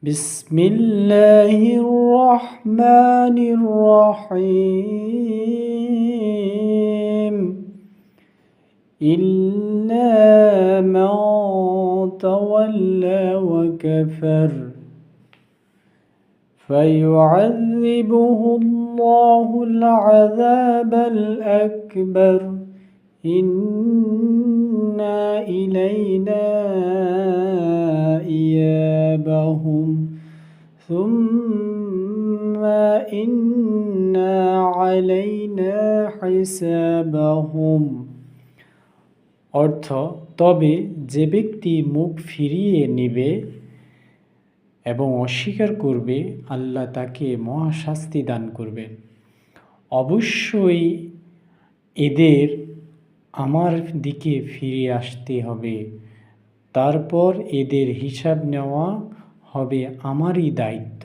বিসমিল্লাহির রহমানির রহিম ইল্লা মান তাওয়াল্লা ওয়া কাফার فيعذبه الله العذاب الأكبر إن إلينا إيابهم ثم إن علينا حسابهم অর্থ তবে যে ব্যক্তি মুখ ফিরিয়ে নেবে এবং অস্বীকার করবে আল্লাহ তাকে মহাশাস্তি দান করবেন। অবশ্যই এদের আমার দিকে ফিরে আসতে হবে, তারপর এদের হিসাব নেওয়া হবে আমারই দায়িত্ব।